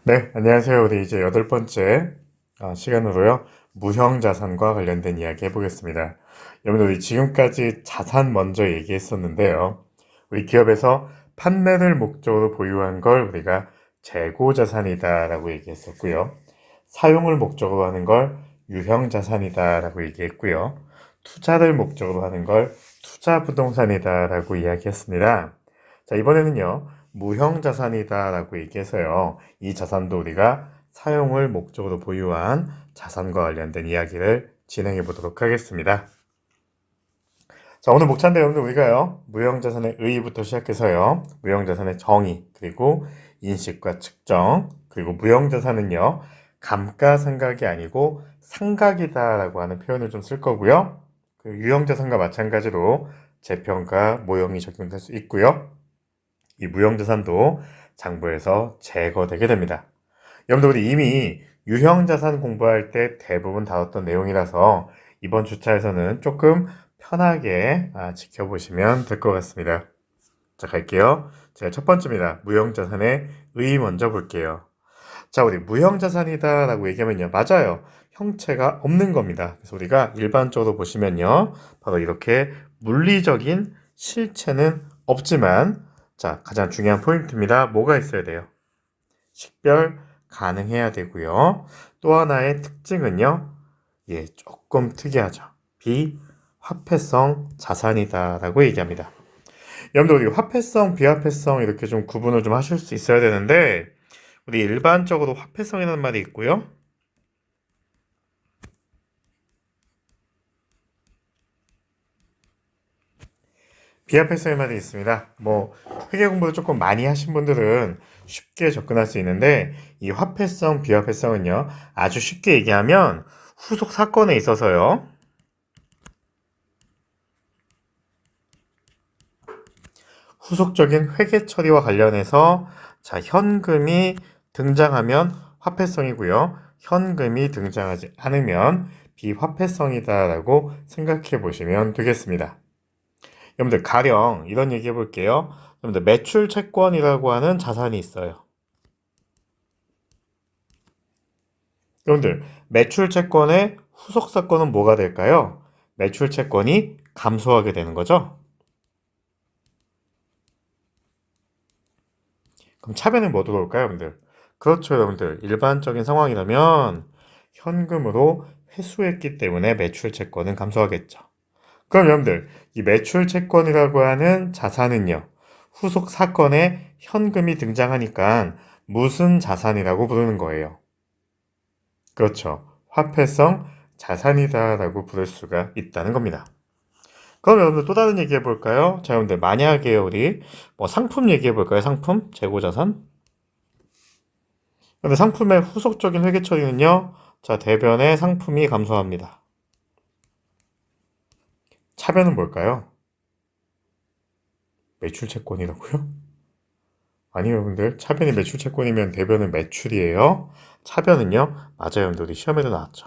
네, 안녕하세요. 우리 이제 여덟 번째 시간으로요. 무형자산과 관련된 이야기 해보겠습니다. 여러분들, 우리 지금까지 자산 먼저 얘기했었는데요. 우리 기업에서 판매를 목적으로 보유한 걸 우리가 재고자산이다라고 얘기했었고요. 사용을 목적으로 하는 걸 유형자산이다라고 얘기했고요. 투자를 목적으로 하는 걸 투자부동산이다라고 이야기했습니다. 자, 이번에는요. 무형자산이다라고 얘기해서요. 이 자산도 우리가 사용을 목적으로 보유한 자산과 관련된 이야기를 진행해 보도록 하겠습니다. 자, 오늘 목차인데 여러분들 우리가요. 무형자산의 의의부터 시작해서요. 무형자산의 정의, 그리고 인식과 측정, 그리고 무형자산은요. 감가상각이 아니고 상각이다라고 하는 표현을 좀 쓸 거고요. 그 유형자산과 마찬가지로 재평가, 모형이 적용될 수 있고요. 이 무형자산도 장부에서 제거되게 됩니다. 여러분들 우리 이미 유형자산 공부할 때 대부분 다뤘던 내용이라서 이번 주차에서는 조금 편하게 지켜보시면 될 것 같습니다. 자, 갈게요. 제가 첫 번째입니다. 무형자산의 의의 먼저 볼게요. 자, 우리 무형자산이다 라고 얘기하면요. 맞아요. 형체가 없는 겁니다. 그래서 우리가 일반적으로 보시면요. 바로 이렇게 물리적인 실체는 없지만, 자, 가장 중요한 포인트입니다. 뭐가 있어야 돼요? 식별 가능해야 되고요. 또 하나의 특징은요. 조금 특이하죠. 비화폐성 자산이다라고 얘기합니다. 여러분들 우리 화폐성, 비화폐성 이렇게 좀 구분을 좀 하실 수 있어야 되는데 우리 일반적으로 화폐성이라는 말이 있고요. 비화폐성의 말이 있습니다. 회계 공부를 조금 많이 하신 분들은 쉽게 접근할 수 있는데 이 화폐성, 비화폐성은요. 아주 쉽게 얘기하면 후속 사건에 있어서요. 후속적인 회계 처리와 관련해서 자, 현금이 등장하면 화폐성이고요. 현금이 등장하지 않으면 비화폐성이다라고 생각해 보시면 되겠습니다. 여러분들 가령 이런 얘기 해볼게요. 여러분들 매출 채권이라고 하는 자산이 있어요. 여러분들 매출 채권의 후속 사건은 뭐가 될까요? 매출 채권이 감소하게 되는 거죠. 그럼 차변은 뭐 들어올까요, 여러분들? 그렇죠, 여러분들. 일반적인 상황이라면 현금으로 회수했기 때문에 매출 채권은 감소하겠죠. 그럼 여러분들, 이 매출 채권이라고 하는 자산은요, 후속 사건에 현금이 등장하니까 무슨 자산이라고 부르는 거예요? 그렇죠. 화폐성 자산이다라고 부를 수가 있다는 겁니다. 그럼 여러분들 또 다른 얘기 해볼까요? 자, 여러분들 만약에 우리 상품 얘기해 볼까요? 상품 재고자산. 근데 상품의 후속적인 회계 처리는요. 자, 대변의 상품이 감소합니다. 차변은 뭘까요? 매출 채권이라고요? 아니요, 여러분들. 차변이 매출 채권이면 대변은 매출이에요. 차변은요. 맞아요, 여러분들. 우리 시험에도 나왔죠.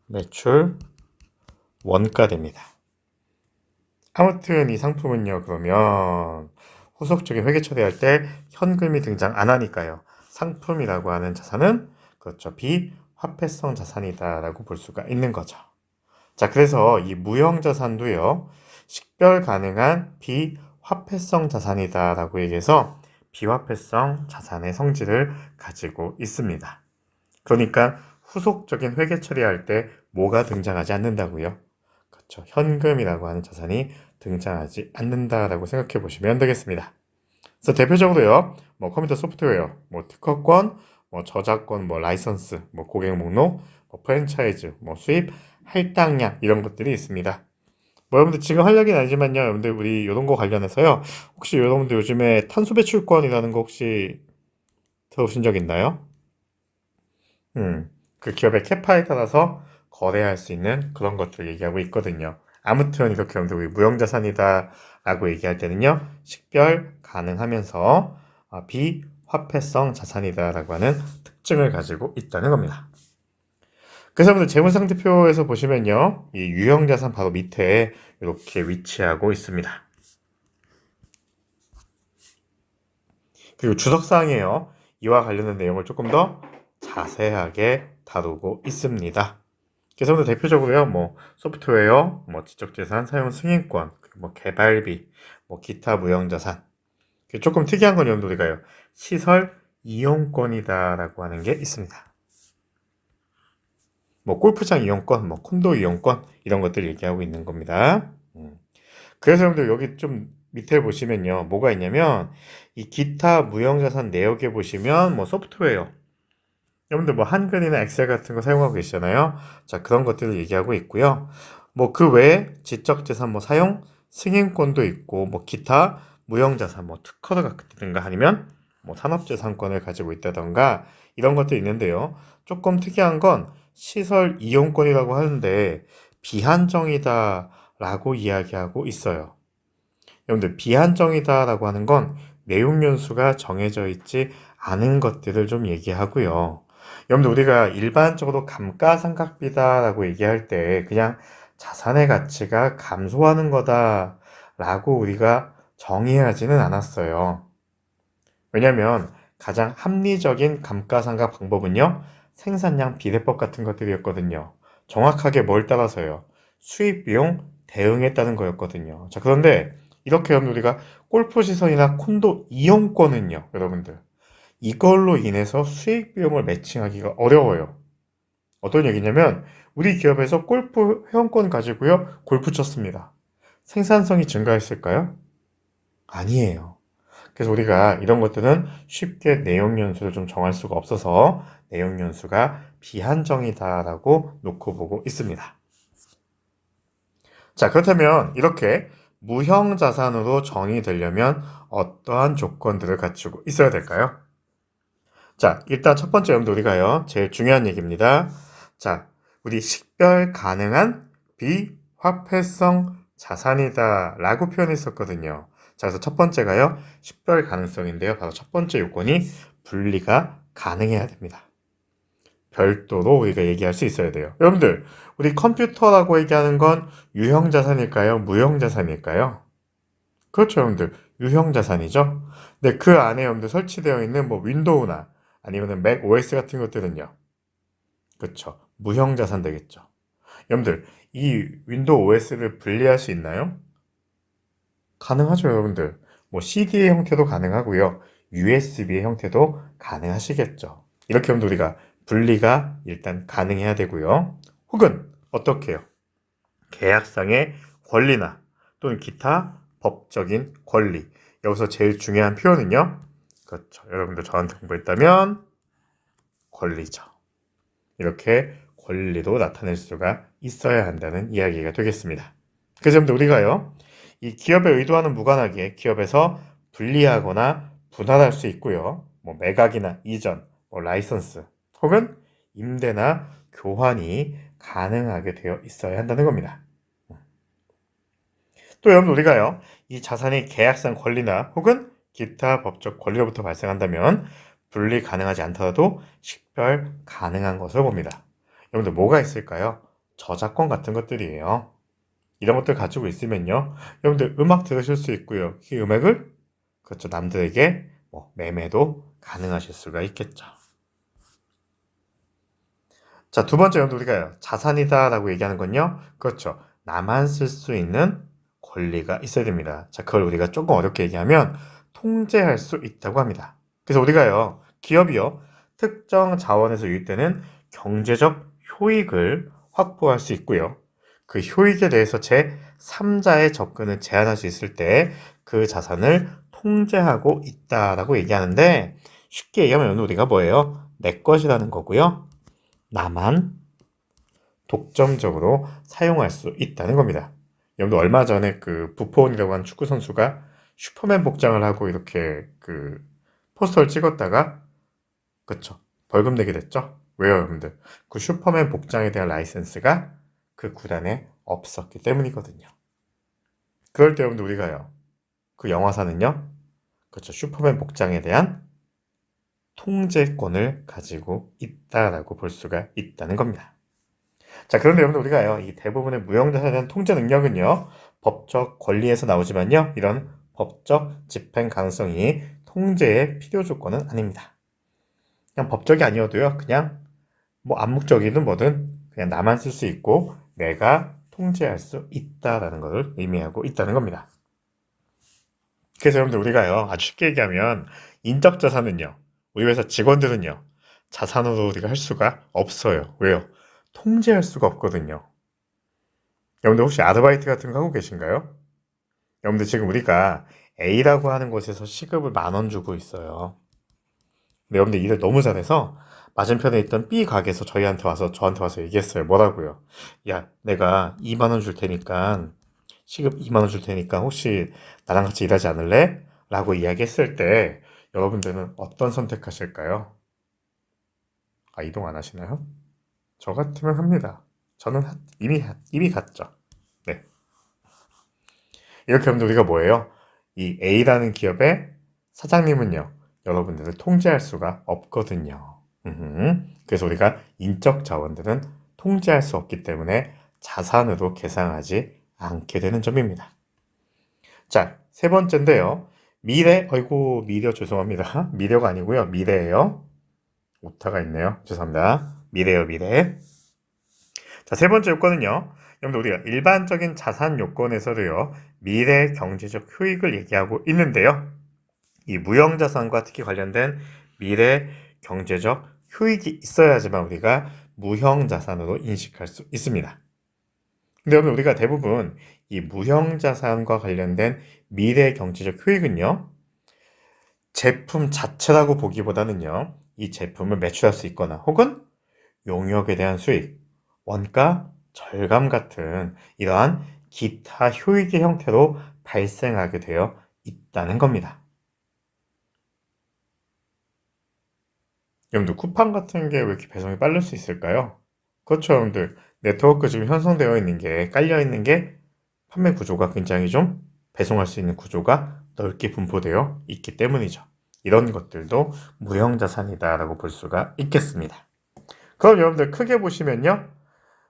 매출 원가됩니다. 아무튼 이 상품은요, 그러면 후속적인 회계 처리할 때 현금이 등장 안 하니까요. 상품이라고 하는 자산은 그렇죠. 비화폐성 자산이다라고 볼 수가 있는 거죠. 자, 그래서 이 무형자산도요. 식별 가능한 비화폐성 자산이다라고 얘기해서 비화폐성 자산의 성질을 가지고 있습니다. 그러니까 후속적인 회계 처리할 때 뭐가 등장하지 않는다고요? 그렇죠. 현금이라고 하는 자산이 등장하지 않는다라고 생각해 보시면 되겠습니다. 그래서 대표적으로요, 컴퓨터 소프트웨어, 특허권, 저작권, 라이선스, 고객 목록, 프랜차이즈, 수입, 할당량 이런 것들이 있습니다. 여러분들 지금 할 얘기는 아니지만요, 여러분들 우리 이런 거 관련해서요, 혹시 여러분들 요즘에 탄소 배출권이라는 거 혹시 들어보신 적 있나요? 그 기업의 캐파에 따라서 거래할 수 있는 그런 것들 얘기하고 있거든요. 아무튼 이렇게 여러분들 우리 무형자산이다라고 얘기할 때는요, 식별 가능하면서 비화폐성 자산이다라고 하는 특징을 가지고 있다는 겁니다. 그래서 여러분들 재무상태표에서 보시면요, 이 유형자산 바로 밑에 이렇게 위치하고 있습니다. 그리고 주석사항이에요. 이와 관련된 내용을 조금 더 자세하게 다루고 있습니다. 그래서 오늘 대표적으로요, 뭐 소프트웨어, 뭐 지적재산 사용 승인권, 뭐 개발비, 뭐 기타 무형자산. 조금 특이한 건 여러분들 우리가요, 시설 이용권이다라고 하는 게 있습니다. 뭐 골프장 이용권, 뭐 콘도 이용권 이런 것들 얘기하고 있는 겁니다. 그래서 여러분들 여기 좀 밑에 보시면요, 뭐가 있냐면 이 기타 무형자산 내역에 보시면 뭐 소프트웨어, 여러분들 뭐 한글이나 엑셀 같은 거 사용하고 계시잖아요. 자, 그런 것들을 얘기하고 있고요. 뭐 그 외에 지적재산 뭐 사용 승인권도 있고, 뭐 기타 무형자산 뭐 특허를 갖고 있든가 아니면 뭐 산업재산권을 가지고 있다던가 이런 것도 있는데요. 조금 특이한 건 시설 이용권이라고 하는데 비한정이다라고 이야기하고 있어요. 여러분들 비한정이다라고 하는 건 내용 연수가 정해져 있지 않은 것들을 좀 얘기하고요. 여러분들 우리가 일반적으로 감가상각비다라고 얘기할 때 그냥 자산의 가치가 감소하는 거다라고 우리가 정의하지는 않았어요. 왜냐면 가장 합리적인 감가상각 방법은요, 생산량 비례법 같은 것들이었거든요. 정확하게 뭘 따라서요? 수입 비용 대응했다는 거였거든요. 자, 그런데 이렇게 하면 우리가 골프 시설이나 콘도 이용권은요, 여러분들. 이걸로 인해서 수익 비용을 매칭하기가 어려워요. 어떤 얘기냐면 우리 기업에서 골프 회원권 가지고요, 골프 쳤습니다. 생산성이 증가했을까요? 아니에요. 그래서 우리가 이런 것들은 쉽게 내용 연수를 좀 정할 수가 없어서 내용 연수가 비한정이다라고 놓고 보고 있습니다. 자, 그렇다면 이렇게 무형 자산으로 정의되려면 어떠한 조건들을 갖추고 있어야 될까요? 자, 일단 첫 번째 여러분들 우리가요, 제일 중요한 얘기입니다. 자, 우리 식별 가능한 비화폐성 자산이다 라고 표현했었거든요. 자, 그래서 첫 번째가요, 식별 가능성인데요. 바로 첫 번째 요건이 분리가 가능해야 됩니다. 별도로 우리가 얘기할 수 있어야 돼요. 여러분들, 우리 컴퓨터라고 얘기하는 건 유형자산일까요? 무형자산일까요? 그렇죠, 여러분들. 유형자산이죠? 근데 그 안에 여러분들 설치되어 있는 뭐 윈도우나 아니면 맥 OS 같은 것들은요. 그렇죠. 무형자산 되겠죠. 여러분들, 이 윈도우 OS를 분리할 수 있나요? 가능하죠, 여러분들. 뭐 CD의 형태도 가능하고요. USB의 형태도 가능하시겠죠. 이렇게 하면 우리가 분리가 일단 가능해야 되고요. 혹은 어떻게 해요? 계약상의 권리나 또는 기타 법적인 권리. 여기서 제일 중요한 표현은요. 그렇죠. 여러분들 저한테 공부했다면 권리죠. 이렇게 권리도 나타낼 수가 있어야 한다는 이야기가 되겠습니다. 그래서 여러분들 우리가요, 이 기업의 의도와는 무관하게 기업에서 분리하거나 분할할 수 있고요. 뭐 매각이나 이전, 뭐 라이선스, 혹은 임대나 교환이 가능하게 되어 있어야 한다는 겁니다. 또 여러분 우리가요, 이 자산이 계약상 권리나 혹은 기타 법적 권리로부터 발생한다면 분리 가능하지 않더라도 식별 가능한 것을 봅니다. 여러분들 뭐가 있을까요? 저작권 같은 것들이에요. 이런 것들 가지고 있으면요, 여러분들 음악 들으실 수 있고요. 이 음악을 그렇죠, 남들에게 뭐 매매도 가능하실 수가 있겠죠. 자, 두 번째 여러분들 우리가 자산이다라고 얘기하는 건요, 그렇죠, 나만 쓸 수 있는 권리가 있어야 됩니다. 자, 그걸 우리가 조금 어렵게 얘기하면 통제할 수 있다고 합니다. 그래서 우리가요, 기업이요, 특정 자원에서 유입되는 경제적 효익을 확보할 수 있고요. 그 효익에 대해서 제3자의 접근을 제한할 수 있을 때 그 자산을 통제하고 있다라고 얘기하는데, 쉽게 얘기하면 우리가 뭐예요? 내 것이라는 거고요. 나만 독점적으로 사용할 수 있다는 겁니다. 여러분 얼마 전에 그 부폰이라고 하는 축구 선수가 슈퍼맨 복장을 하고 이렇게 그 포스터를 찍었다가 그쵸, 벌금 내게 됐죠. 왜요, 여러분들? 그 슈퍼맨 복장에 대한 라이센스가 그 구단에 없었기 때문이거든요. 그럴 때 여러분들 우리가요, 그 영화사는요, 그쵸, 슈퍼맨 복장에 대한 통제권을 가지고 있다라고 볼 수가 있다는 겁니다. 자, 그런데 여러분들 우리가요, 이 대부분의 무형자산에 대한 통제 능력은요, 법적 권리에서 나오지만요, 이런 법적 집행 가능성이 통제의 필요 조건은 아닙니다. 그냥 법적이 아니어도요. 그냥 뭐 암묵적이든 뭐든 그냥 나만 쓸 수 있고 내가 통제할 수 있다라는 것을 의미하고 있다는 겁니다. 그래서 여러분들 우리가요. 아주 쉽게 얘기하면 인적 자산은요. 우리 회사 직원들은요. 자산으로 우리가 할 수가 없어요. 왜요? 통제할 수가 없거든요. 여러분들 혹시 아르바이트 같은 거 하고 계신가요? 여러분들 지금 우리가 A라고 하는 곳에서 시급을 10,000원 주고 있어요. 근데 여러분들 일을 너무 잘해서 맞은편에 있던 B 가게에서 저한테 와서 얘기했어요. 뭐라고요? 야, 내가 2만 원 줄 테니까 시급 2만 원 줄 테니까 혹시 나랑 같이 일하지 않을래? 라고 이야기했을 때 여러분들은 어떤 선택하실까요? 아, 이동 안 하시나요? 저 같으면 합니다. 저는 이미 갔죠. 네. 이렇게 하면 우리가 뭐예요? 이 A라는 기업의 사장님은요, 여러분들을 통제할 수가 없거든요. 그래서 우리가 인적 자원들은 통제할 수 없기 때문에 자산으로 계상하지 않게 되는 점입니다. 자, 세 번째인데요. 미래 죄송합니다. 미래가 아니고요. 미래예요. 오타가 있네요. 죄송합니다. 미래요, 미래. 자, 세 번째 요건은요. 여러분들 우리가 일반적인 자산 요건에서도요. 미래 경제적 효익을 얘기하고 있는데요. 이 무형자산과 특히 관련된 미래 경제적 효익이 있어야지만 우리가 무형자산으로 인식할 수 있습니다. 근데 여러분 우리가 대부분 이 무형자산과 관련된 미래 경제적 효익은요. 제품 자체라고 보기보다는요. 이 제품을 매출할 수 있거나 혹은 용역에 대한 수익, 원가 절감 같은 이러한 기타 효익의 형태로 발생하게 되어 있다는 겁니다. 여러분들 쿠팡 같은 게 왜 이렇게 배송이 빠를 수 있을까요? 그렇죠, 여러분들. 네트워크 지금 형성되어 있는 게 깔려 있는 게 판매 구조가 굉장히 좀 배송할 수 있는 구조가 넓게 분포되어 있기 때문이죠. 이런 것들도 무형자산이다라고 볼 수가 있겠습니다. 그럼 여러분들 크게 보시면요.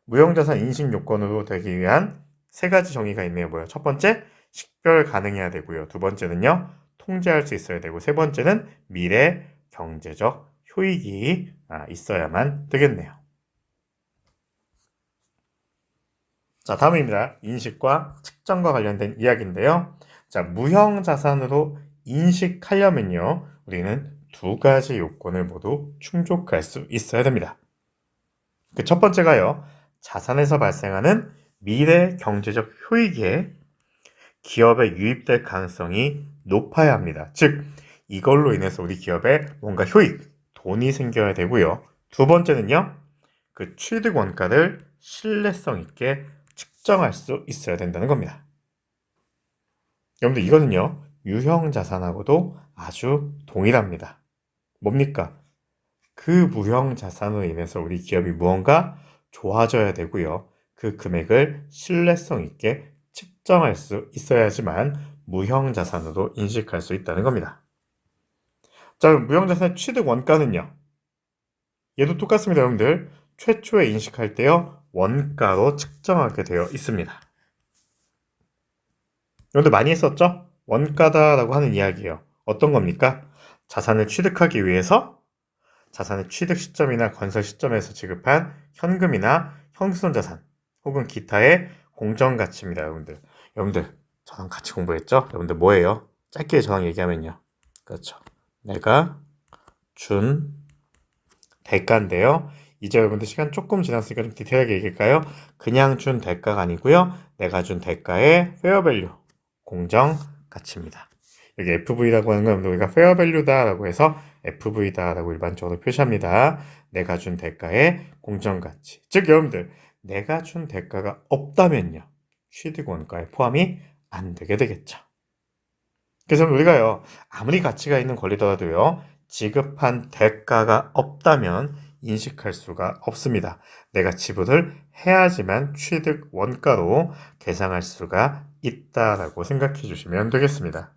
무형자산 인식 요건으로 되기 위한 세 가지 정의가 있네요. 뭐요? 첫 번째, 식별 가능해야 되고요. 두 번째는요, 통제할 수 있어야 되고, 세 번째는 미래 경제적 효익이 있어야만 되겠네요. 자, 다음입니다. 인식과 측정과 관련된 이야기인데요. 자, 무형자산으로 인식하려면요, 우리는 두 가지 요건을 모두 충족할 수 있어야 됩니다. 그 첫 번째가요, 자산에서 발생하는 미래 경제적 효익에 기업에 유입될 가능성이 높아야 합니다. 즉, 이걸로 인해서 우리 기업에 뭔가 효익, 돈이 생겨야 되고요. 두 번째는요, 그 취득 원가를 신뢰성 있게 측정할 수 있어야 된다는 겁니다. 여러분들 이거는요, 유형 자산하고도 아주 동일합니다. 뭡니까? 그 무형 자산으로 인해서 우리 기업이 무언가 좋아져야 되고요. 그 금액을 신뢰성 있게 측정할 수 있어야지만 무형 자산으로 인식할 수 있다는 겁니다. 자, 그럼 무형 자산의 취득 원가는요. 얘도 똑같습니다, 여러분들. 최초에 인식할 때요. 원가로 측정하게 되어 있습니다. 여러분들 많이 했었죠? 원가다라고 하는 이야기예요. 어떤 겁니까? 자산을 취득하기 위해서 자산의 취득 시점이나 건설 시점에서 지급한 현금이나 형수손 자산 혹은 기타의 공정 가치입니다, 여러분들. 여러분들 저랑 같이 공부했죠? 여러분들 뭐예요? 짧게 저랑 얘기하면요. 그렇죠. 내가 준 대가인데요. 이제 여러분들 시간 조금 지났으니까 좀 디테일하게 얘기할까요? 그냥 준 대가가 아니고요. 내가 준 대가의 페어밸류, 공정 가치입니다. 여기 FV라고 하는 건 우리가 페어밸류다라고 해서 FV다라고 일반적으로 표시합니다. 내가 준 대가의 공정 가치. 즉 여러분들 내가 준 대가가 없다면요. 취득 원가에 포함이 안 되게 되겠죠. 그래서 우리가요. 아무리 가치가 있는 권리더라도요. 지급한 대가가 없다면 인식할 수가 없습니다. 내가 지불을 해야지만 취득 원가로 계상할 수가 있다라고 생각해 주시면 되겠습니다.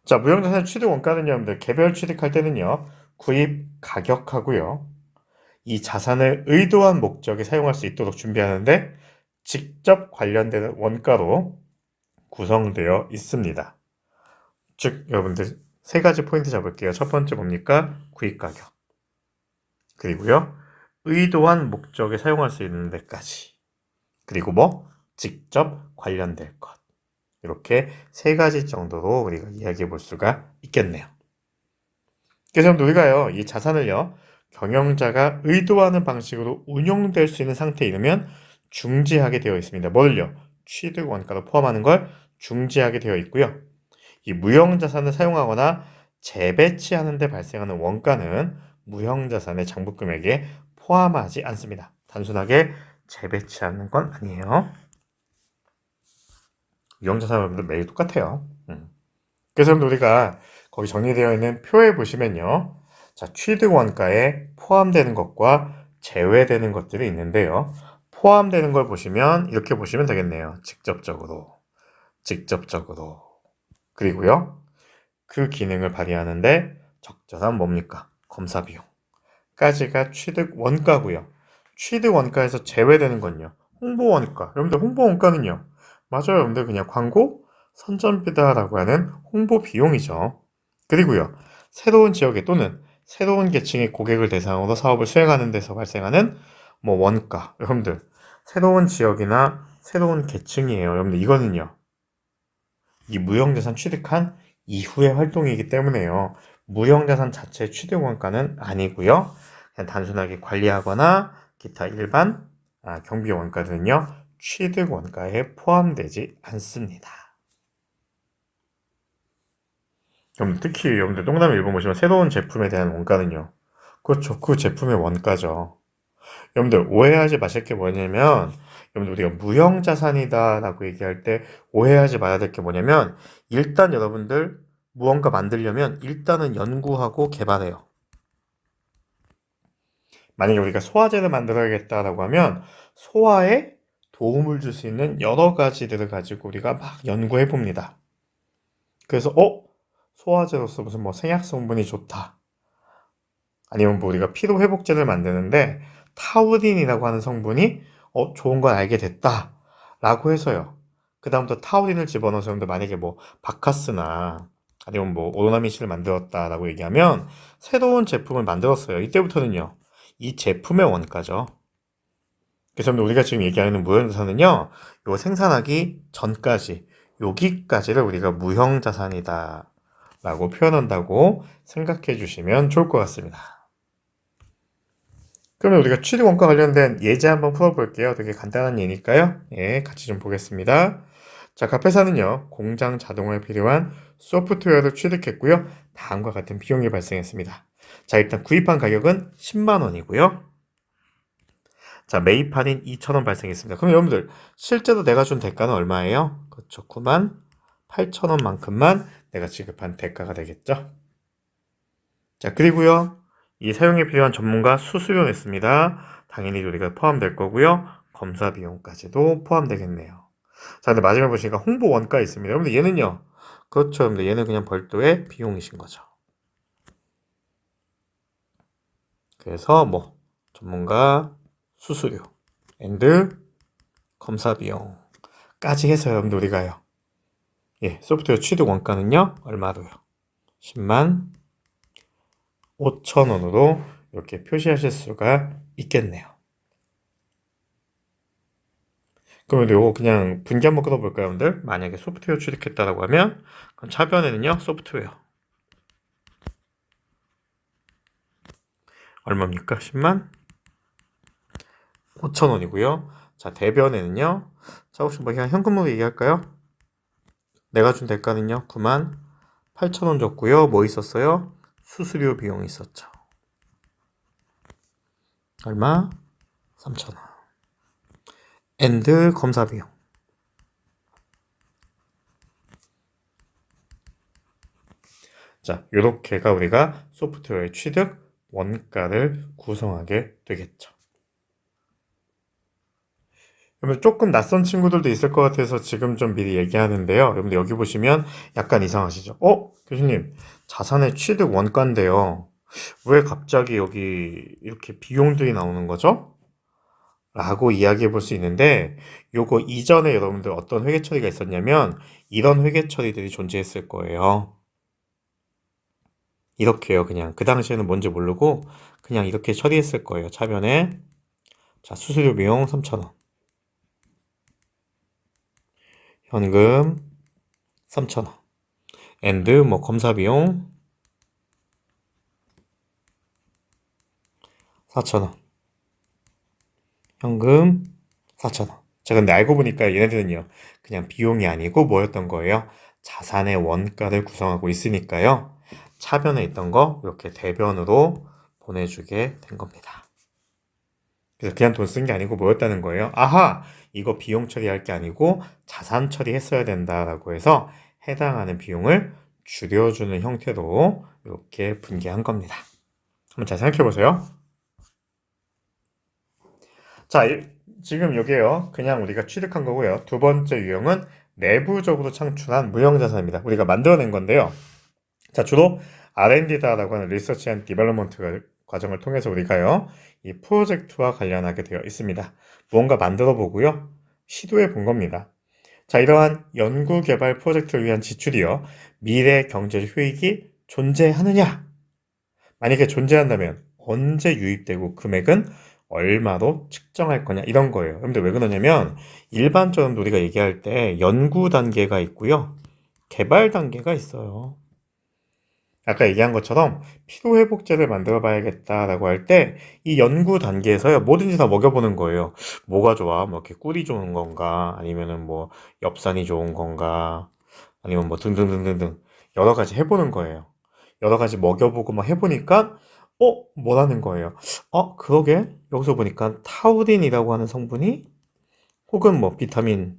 자, 무형자산 취득 원가는 여러분들 개별 취득할 때는요. 구입 가격하고요. 이 자산을 의도한 목적에 사용할 수 있도록 준비하는데 직접 관련되는 원가로 구성되어 있습니다. 즉 여러분들 세 가지 포인트 잡을게요. 첫 번째 뭡니까? 구입가격. 그리고요. 의도한 목적에 사용할 수 있는 데까지. 그리고 뭐? 직접 관련될 것. 이렇게 세 가지 정도로 우리가 이야기해 볼 수가 있겠네요. 그래서 우리가요, 이 자산을요, 경영자가 의도하는 방식으로 운용될 수 있는 상태에 이르면 중지하게 되어 있습니다. 뭘요? 취득 원가로 포함하는 걸 중지하게 되어 있고요. 이 무형자산을 사용하거나 재배치하는 데 발생하는 원가는 무형자산의 장부금액에 포함하지 않습니다. 단순하게 재배치하는 건 아니에요. 무형자산은 매일 똑같아요. 그래서 우리가 거기 정리되어 있는 표에 보시면요. 자, 취득 원가에 포함되는 것과 제외되는 것들이 있는데요. 포함되는 걸 보시면 이렇게 보시면 되겠네요. 직접적으로. 그리고요. 그 기능을 발휘하는데 적절한 뭡니까? 검사 비용까지가 취득 원가고요. 취득 원가에서 제외되는 건요. 홍보 원가. 여러분들 홍보 원가는요. 맞아요. 여러분들 그냥 광고 선전비다라고 하는 홍보 비용이죠. 그리고요. 새로운 지역에 또는 새로운 계층의 고객을 대상으로 사업을 수행하는 데서 발생하는 뭐 원가. 여러분들 새로운 지역이나 새로운 계층이에요. 여러분들 이거는요. 이 무형자산 취득한 이후의 활동이기 때문에요. 무형자산 자체의 취득 원가는 아니고요. 그냥 단순하게 관리하거나 기타 일반 경비 원가들은요. 취득 원가에 포함되지 않습니다. 그럼 특히 여러분들 동남아 일본 보시면 새로운 제품에 대한 원가는요. 그렇죠. 그 제품의 원가죠. 여러분들 오해하지 마실 게 뭐냐면 여러분들 우리가 무형자산이다라고 얘기할 때 오해하지 말아야 될 게 뭐냐면 일단 여러분들 무언가 만들려면 일단은 연구하고 개발해요. 만약에 우리가 소화제를 만들어야겠다라고 하면 소화에 도움을 줄 수 있는 여러 가지들을 가지고 우리가 막 연구해 봅니다. 그래서 소화제로서 무슨 뭐 생약 성분이 좋다. 아니면 뭐 우리가 피로 회복제를 만드는데 타우린이라고 하는 성분이 좋은 걸 알게 됐다. 라고 해서요. 그 다음부터 타우린을 집어넣어서 여러분들 만약에 뭐 바카스나 아니면 뭐 오로나민C를 만들었다라고 얘기하면 새로운 제품을 만들었어요. 이때부터는요. 이 제품의 원가죠. 그래서 우리가 지금 얘기하는 무형자산은요. 요 생산하기 전까지 여기까지를 우리가 무형자산이다 라고 표현한다고 생각해 주시면 좋을 것 같습니다. 그러면 우리가 취득 원가 관련된 예제 한번 풀어볼게요. 되게 간단한 예니까요. 예, 같이 좀 보겠습니다. 자, 갑회사는요, 공장 자동화에 필요한 소프트웨어를 취득했고요. 다음과 같은 비용이 발생했습니다. 자, 일단 구입한 가격은 10만 원이고요. 자, 매입 할인 2,000원 발생했습니다. 그럼 여러분들, 실제로 내가 준 대가는 얼마예요? 그렇죠. 9만 8,000원만큼만 내가 지급한 대가가 되겠죠. 자, 그리고요. 이 사용에 필요한 전문가 수수료 냈습니다. 당연히 우리가 포함될 거고요. 검사 비용까지도 포함되겠네요. 자, 근데 마지막에 보시니까 홍보 원가 있습니다. 여러분들 얘는요. 그렇죠. 여러분들 얘는 그냥 별도의 비용이신 거죠. 그래서 뭐 전문가 수수료 앤드 검사 비용까지 해서 여러분들 우리가요. 예, 소프트웨어 취득 원가는요. 얼마로요? 10만 5,000원으로 이렇게 표시하실 수가 있겠네요. 그러면 이거 그냥 분기 한번 끊어볼까요, 여러분들? 만약에 소프트웨어 취득했다라고 하면 그럼 차변에는요, 소프트웨어 얼마입니까? 10만 5,000원이고요. 자, 대변에는요. 자, 혹시 뭐 그냥 현금으로 얘기할까요? 내가 준 대가는요, 9만 8,000원 줬고요. 뭐 있었어요? 수수료 비용이 있었죠. 얼마? 3,000원. 앤드 검사 비용. 자, 요렇게가 우리가 소프트웨어의 취득 원가를 구성하게 되겠죠. 그러면 조금 낯선 친구들도 있을 것 같아서 지금 좀 미리 얘기하는데요. 여러분들 여기 보시면 약간 이상하시죠? 교수님, 자산의 취득 원가인데요. 왜 갑자기 여기 이렇게 비용들이 나오는 거죠? 라고 이야기해 볼 수 있는데, 요거 이전에 여러분들 어떤 회계 처리가 있었냐면, 이런 회계 처리들이 존재했을 거예요. 이렇게요. 그냥 그 당시에는 뭔지 모르고 그냥 이렇게 처리했을 거예요. 차변에. 자, 수수료 비용 3,000원. 현금 3,000원. 엔드 뭐 검사 비용 4,000원. 현금 4,000원. 자, 근데 알고 보니까 얘네들은요, 그냥 비용이 아니고 뭐였던 거예요? 자산의 원가를 구성하고 있으니까요. 차변에 있던 거 이렇게 대변으로 보내주게 된 겁니다. 그래서 그냥 돈 쓴 게 아니고 뭐였다는 거예요? 아하! 이거 비용 처리할 게 아니고 자산 처리했어야 된다라고 해서 해당하는 비용을 줄여주는 형태로 이렇게 분개한 겁니다. 한번 잘 생각해 보세요. 자, 지금 여기에요. 그냥 우리가 취득한 거고요. 두 번째 유형은 내부적으로 창출한 무형자산입니다. 우리가 만들어낸 건데요. 자, 주로 R&D다라고 하는 리서치 앤 디벨롭먼트 과정을 통해서 우리가요, 이 프로젝트와 관련하게 되어 있습니다. 무언가 만들어 보고요, 시도해 본 겁니다. 자, 이러한 연구 개발 프로젝트를 위한 지출이요, 미래 경제적 효익이 존재하느냐? 만약에 존재한다면 언제 유입되고 금액은 얼마로 측정할 거냐 이런 거예요. 근데 왜 그러냐면 일반적으로 우리가 얘기할 때 연구 단계가 있고요, 개발 단계가 있어요. 아까 얘기한 것처럼 피로회복제를 만들어 봐야겠다라고 할 때 이 연구 단계에서요, 뭐든지 다 먹여보는 거예요. 뭐가 좋아? 뭐 이렇게 꿀이 좋은 건가? 아니면은 뭐 엽산이 좋은 건가? 아니면 뭐 등등등등등 여러 가지 해보는 거예요. 여러 가지 먹여보고 막 해보니까 뭐라는 거예요. 그러게 여기서 보니까 타우린이라고 하는 성분이 혹은 뭐 비타민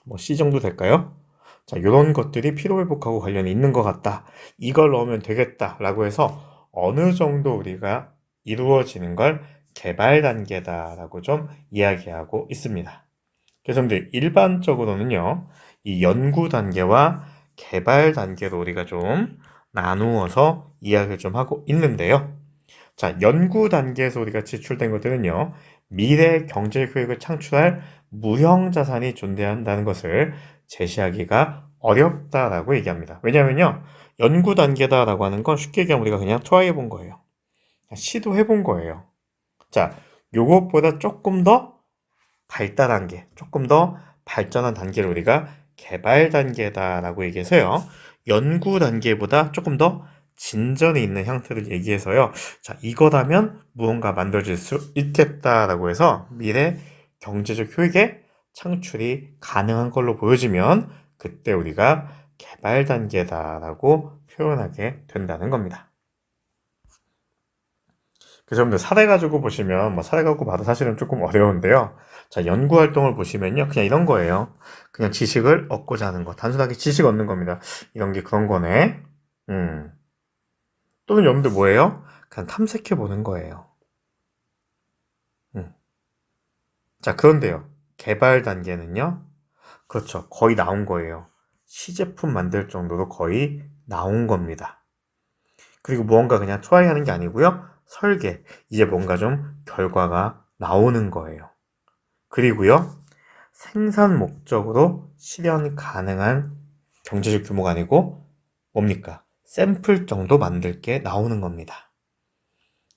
뭐 C 정도 될까요? 자, 이런 것들이 피로회복하고 관련이 있는 것 같다. 이걸 넣으면 되겠다라고 해서 어느 정도 우리가 이루어지는 걸 개발 단계다라고 좀 이야기하고 있습니다. 그래서 근데 일반적으로는요, 이 연구 단계와 개발 단계로 우리가 좀 나누어서 이야기를 좀 하고 있는데요. 자, 연구 단계에서 우리가 지출된 것들은요, 미래 경제 효익을 창출할 무형 자산이 존재한다는 것을 제시하기가 어렵다라고 얘기합니다. 왜냐면요, 연구 단계다라고 하는 건 쉽게 얘기하면 우리가 그냥 트라이 해본 거예요. 시도해 본 거예요. 자, 요것보다 조금 더 발달한 게, 조금 더 발전한 단계를 우리가 개발 단계다라고 얘기해서요, 연구 단계보다 조금 더 진전이 있는 형태를 얘기해서요, 자, 이거라면 무언가 만들어질 수 있겠다라고 해서 미래 경제적 효익의 창출이 가능한 걸로 보여지면 그때 우리가 개발 단계다라고 표현하게 된다는 겁니다. 그래서 여러분들 사례 가지고 보시면 뭐 사례 갖고 봐도 사실은 조금 어려운데요. 자, 연구 활동을 보시면요, 그냥 이런 거예요. 그냥 지식을 얻고자 하는 거, 단순하게 지식 얻는 겁니다. 이런 게 그런 거네. 또는 여러분들 뭐예요? 그냥 탐색해 보는 거예요. 음. 자, 그런데요, 개발 단계는요, 그렇죠, 거의 나온 거예요. 시제품 만들 정도로 거의 나온 겁니다. 그리고 무언가 그냥 트라이 하는 게 아니고요, 설계, 이제 뭔가 좀 결과가 나오는 거예요. 그리고요, 생산 목적으로 실현 가능한 경제적 규모가 아니고 뭡니까? 샘플 정도 만들 게 나오는 겁니다.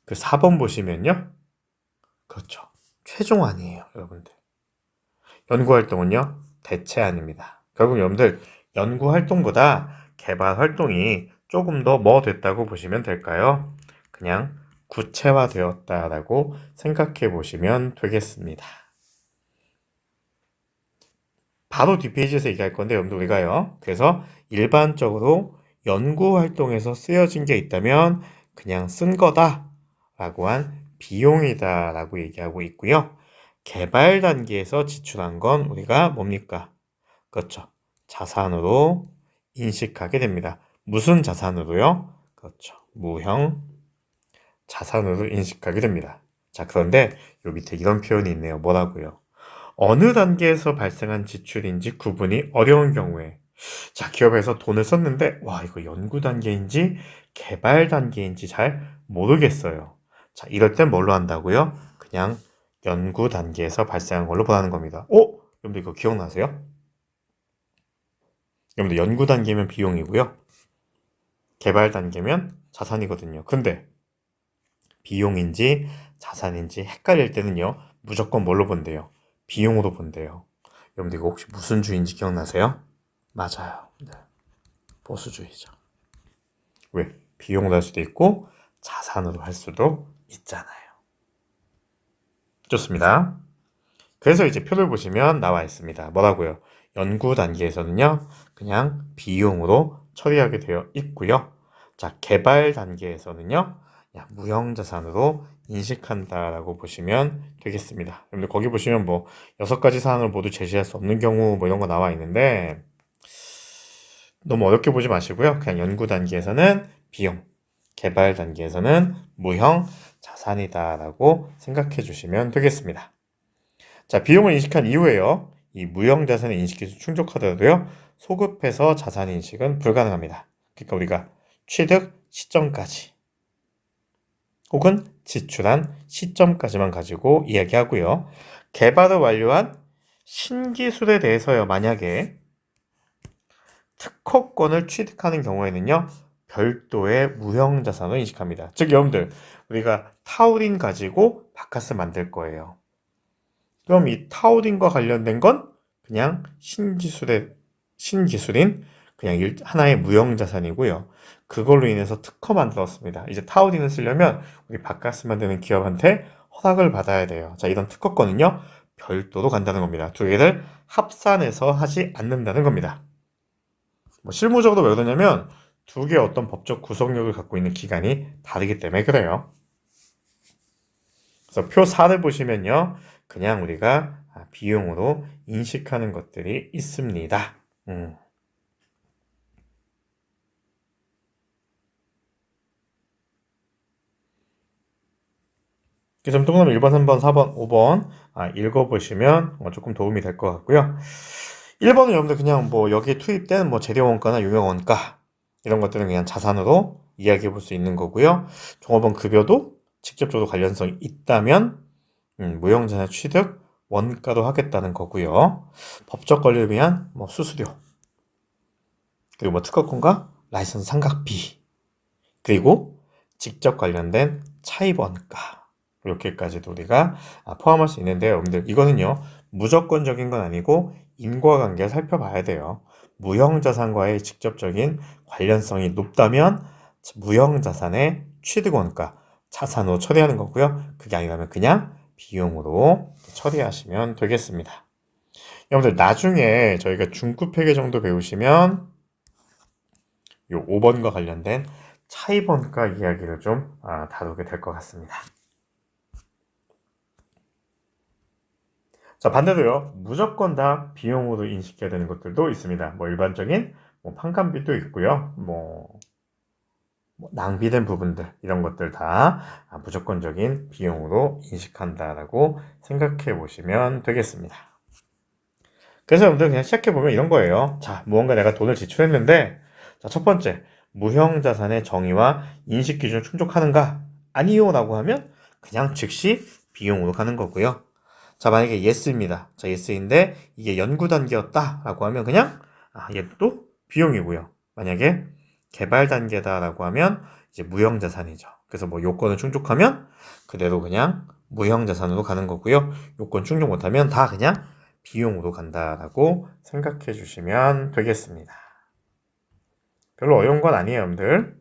그 4번 보시면요, 그렇죠, 최종안이에요, 여러분들. 연구활동은요, 대체안입니다. 결국 여러분들 연구활동보다 개발활동이 조금 더 뭐 됐다고 보시면 될까요? 그냥 구체화되었다라고 생각해 보시면 되겠습니다. 바로 뒷페이지에서 얘기할 건데 여러분들 우리가요, 그래서 일반적으로 연구활동에서 쓰여진 게 있다면 그냥 쓴 거다 라고 한 비용이다 라고 얘기하고 있고요. 개발 단계에서 지출한 건 우리가 뭡니까? 그렇죠, 자산으로 인식하게 됩니다. 무슨 자산으로요? 그렇죠, 무형 자산으로 인식하게 됩니다. 자, 그런데 요 밑에 이런 표현이 있네요. 뭐라고요? 어느 단계에서 발생한 지출인지 구분이 어려운 경우에, 자, 기업에서 돈을 썼는데 와, 이거 연구 단계인지 개발 단계인지 잘 모르겠어요. 자, 이럴 땐 뭘로 한다고요? 그냥 연구 단계에서 발생한 걸로 보라는 겁니다. 여러분들 이거 기억나세요? 여러분들 연구 단계면 비용이고요, 개발 단계면 자산이거든요. 근데 비용인지 자산인지 헷갈릴 때는요, 무조건 뭘로 본대요? 비용으로 본대요. 여러분들 이거 혹시 무슨 주의인지 기억나세요? 맞아요. 네. 보수주의죠. 왜? 비용으로 할 수도 있고 자산으로 할 수도 있잖아요. 좋습니다. 그래서 이제 표를 보시면 나와 있습니다. 뭐라고요? 연구 단계에서는요, 그냥 비용으로 처리하게 되어 있고요. 자, 개발 단계에서는요, 그냥 무형자산으로 인식한다라고 보시면 되겠습니다. 여러분들 거기 보시면 뭐 6가지 사항을 모두 제시할 수 없는 경우 뭐 이런 거 나와 있는데 너무 어렵게 보지 마시고요. 그냥 연구 단계에서는 비용, 개발 단계에서는 무형 자산이다라고 생각해 주시면 되겠습니다. 자, 비용을 인식한 이후에요. 이 무형 자산의 인식기술 충족하더라도요. 소급해서 자산 인식은 불가능합니다. 그러니까 우리가 취득 시점까지 혹은 지출한 시점까지만 가지고 이야기하고요. 개발을 완료한 신기술에 대해서요. 만약에 특허권을 취득하는 경우에는요. 별도의 무형 자산을 인식합니다. 즉 여러분들 우리가 타우린 가지고 바카스 만들 거예요. 그럼 이 타우린과 관련된 건 그냥 신기술인 그냥 하나의 무형 자산이고요. 그걸로 인해서 특허 만들었습니다. 이제 타우린을 쓰려면 우리 바카스 만드는 기업한테 허락을 받아야 돼요. 자, 이런 특허권은요. 별도로 간다는 겁니다. 두 개를 합산해서 하지 않는다는 겁니다. 뭐 실무적으로 왜 그러냐면 두 개의 어떤 법적 구속력을 갖고 있는 기관이 다르기 때문에 그래요. 그래서 표 4를 보시면요. 그냥 우리가 비용으로 인식하는 것들이 있습니다. 그래서 동그라미 1번, 3번, 4번, 5번 읽어보시면 조금 도움이 될 것 같고요. 1번은 여러분들 그냥 뭐 여기에 투입된 뭐 재료원가나 유명원가 이런 것들은 그냥 자산으로 이야기해 볼 수 있는 거고요. 종업원 급여도 직접적으로 관련성이 있다면 무형자산 취득 원가로 하겠다는 거고요. 법적 권리를 위한 뭐 수수료 그리고 뭐 특허권과 라이선스 상각비 그리고 직접 관련된 차입 원가 이렇게까지도 우리가 포함할 수 있는데요. 여러분들 이거는요 무조건적인 건 아니고 인과관계를 살펴봐야 돼요. 무형자산과의 직접적인 관련성이 높다면 무형자산의 취득원가 자산으로 처리하는 거고요. 그게 아니라면 그냥 비용으로 처리하시면 되겠습니다. 여러분들 나중에 저희가 중급 회계 정도 배우시면 요 5번과 관련된 차입원가 이야기를 좀 다루게 될 것 같습니다. 자, 반대로요. 무조건 다 비용으로 인식해야 되는 것들도 있습니다. 뭐 일반적인 판관비도 있고요. 뭐 낭비된 부분들 이런 것들 다 무조건적인 비용으로 인식한다라고 생각해 보시면 되겠습니다. 그래서 여러분들 그냥 시작해 보면 이런 거예요. 자, 무언가 내가 돈을 지출했는데 자, 첫 번째 무형자산의 정의와 인식 기준을 충족하는가? 아니요 라고 하면 그냥 즉시 비용으로 가는 거고요. 자, 만약에 yes입니다. 자, yes인데 이게 연구 단계였다 라고 하면 그냥 얘도 비용이고요. 만약에 개발 단계다라고 하면 이제 무형자산이죠. 그래서 뭐 요건을 충족하면 그대로 그냥 무형자산으로 가는 거고요. 요건 충족 못하면 다 그냥 비용으로 간다라고 생각해 주시면 되겠습니다. 별로 어려운 건 아니에요, 여러분들.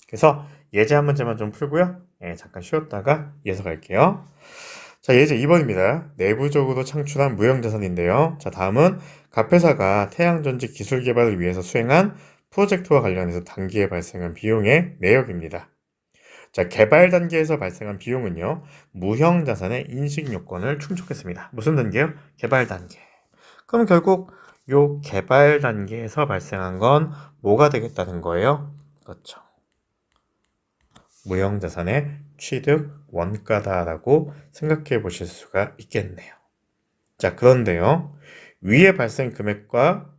그래서 예제 한 문제만 좀 풀고요. 잠깐 쉬었다가 이어서 갈게요. 자, 예제 2번입니다. 내부적으로 창출한 무형자산인데요. 자, 다음은 각 회사가 태양전지 기술 개발을 위해서 수행한 프로젝트와 관련해서 단기에 발생한 비용의 내역입니다. 자, 개발 단계에서 발생한 비용은요, 무형자산의 인식 요건을 충족했습니다. 무슨 단계요? 개발 단계. 그럼 결국 요 개발 단계에서 발생한 건 뭐가 되겠다는 거예요? 그렇죠. 무형자산의 취득 원가다라고 생각해 보실 수가 있겠네요. 자, 그런데요. 위의 발생 금액과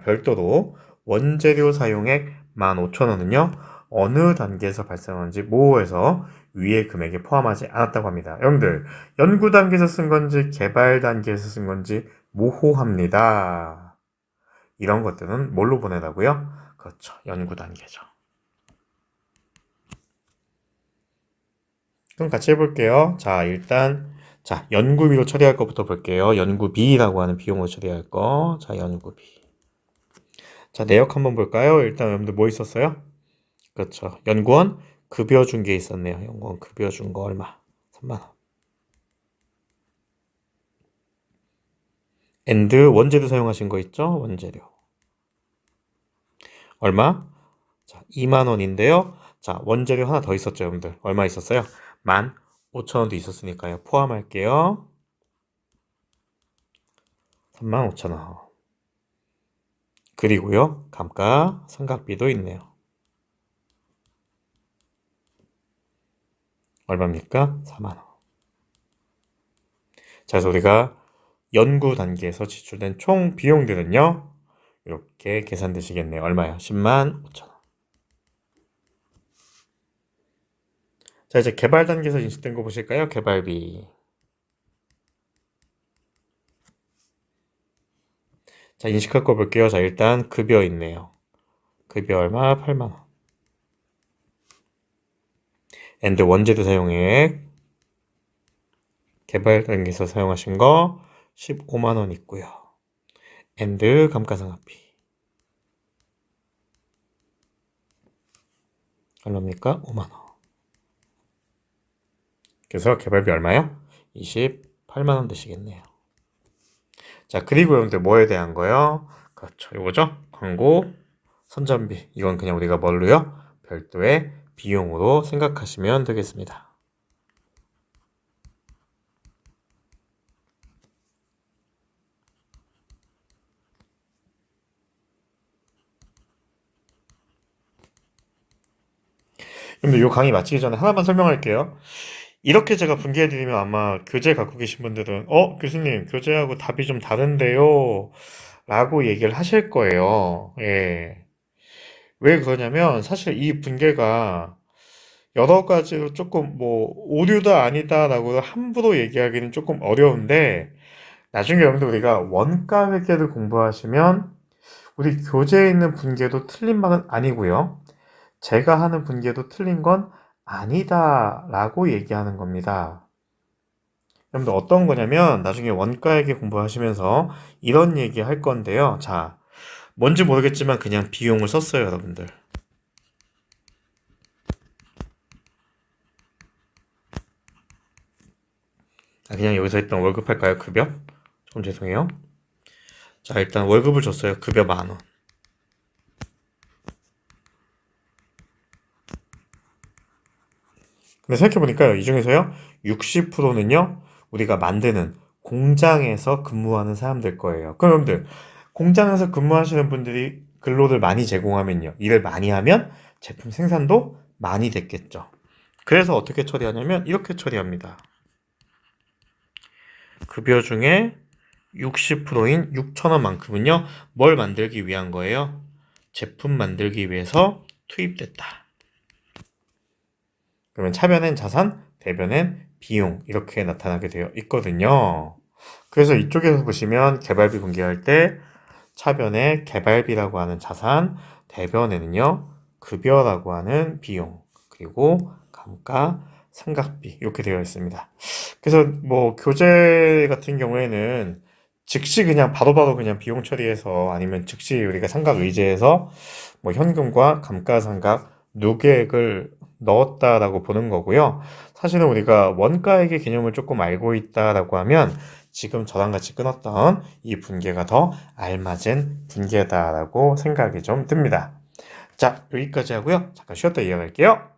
별도로 원재료 사용액 15,000원은요. 어느 단계에서 발생하는지 모호해서 위의 금액에 포함하지 않았다고 합니다. 여러분들 연구 단계에서 쓴 건지 개발 단계에서 쓴 건지 모호합니다. 이런 것들은 뭘로 보내라고요? 그렇죠. 연구 단계죠. 그럼 같이 해볼게요. 자, 일단 연구비로 처리할 것부터 볼게요. 연구비라고 하는 비용으로 처리할 거. 자, 연구비. 자, 내역 한번 볼까요? 일단 여러분들 뭐 있었어요? 그렇죠. 연구원 급여 준 게 있었네요. 연구원 급여 준 거 얼마? 3만 원. 엔드 원재료 사용하신 거 있죠? 원재료. 얼마? 자, 2만 원인데요. 자, 원재료 하나 더 있었죠, 여러분들. 얼마 있었어요? 15,000원도 있었으니까요. 포함할게요. 35,000원. 그리고요, 감가상각비도 있네요. 얼마입니까? 4만 원. 자, 그래서 우리가 연구 단계에서 지출된 총 비용들은요, 이렇게 계산되시겠네요. 얼마요? 10만 5천 원. 자, 이제 개발 단계에서 인식된 거 보실까요? 개발비. 자, 인식할 거 볼게요. 자, 일단 급여 있네요. 급여 얼마? 8만 원. 엔드 원재료 사용액. 개발 단계에서 사용하신 거 15만 원 있고요. 엔드 감가상각비. 얼마입니까? 5만 원. 그래서 개발비 얼마요? 28만 원 되시겠네요. 자, 그리고 여러분들 뭐에 대한 거요? 그렇죠. 이거죠? 광고, 선전비. 이건 그냥 우리가 뭘로요? 별도의 비용으로 생각하시면 되겠습니다. 근데 이 강의 마치기 전에 하나만 설명할게요. 이렇게 제가 분개해드리면 아마 교재 갖고 계신 분들은 교수님 교재하고 답이 좀 다른데요 라고 얘기를 하실 거예요. 예. 왜 그러냐면 사실 이 분개가 여러 가지로 조금 뭐 오류다 아니다 라고 함부로 얘기하기는 조금 어려운데 나중에 여러분들 우리가 원가 회계를 공부하시면 우리 교재에 있는 분개도 틀린 말은 아니고요. 제가 하는 분개도 틀린 건 아니다 라고 얘기하는 겁니다. 여러분들 어떤 거냐면 나중에 원가회계 공부하시면서 이런 얘기 할 건데요. 자, 뭔지 모르겠지만 그냥 비용을 썼어요, 여러분들. 그냥 여기서 했던 월급 할까요? 급여? 좀 죄송해요. 자, 일단 월급을 줬어요. 급여 10,000원. 근데 생각해보니까요, 이 중에서요, 60%는요, 우리가 만드는 공장에서 근무하는 사람들 거예요. 그럼 여러분들, 공장에서 근무하시는 분들이 근로를 많이 제공하면요, 일을 많이 하면 제품 생산도 많이 됐겠죠. 그래서 어떻게 처리하냐면, 이렇게 처리합니다. 급여 중에 60%인 6,000원만큼은요, 뭘 만들기 위한 거예요? 제품 만들기 위해서 투입됐다. 그러면 차변엔 자산, 대변엔 비용 이렇게 나타나게 되어 있거든요. 그래서 이쪽에서 보시면 개발비 공개할 때 차변에 개발비라고 하는 자산, 대변에는요 급여라고 하는 비용, 그리고 감가, 상각비 이렇게 되어 있습니다. 그래서 뭐 교재 같은 경우에는 즉시 그냥 바로바로 그냥 비용 처리해서 아니면 즉시 우리가 상각 의제해서 뭐 현금과 감가상각 누계액을 넣었다라고 보는 거고요. 사실은 우리가 원가액의 개념을 조금 알고 있다라고 하면 지금 저랑 같이 끊었던 이 분계가 더 알맞은 분계다라고 생각이 좀 듭니다. 자, 여기까지 하고요. 잠깐 쉬었다 이어갈게요.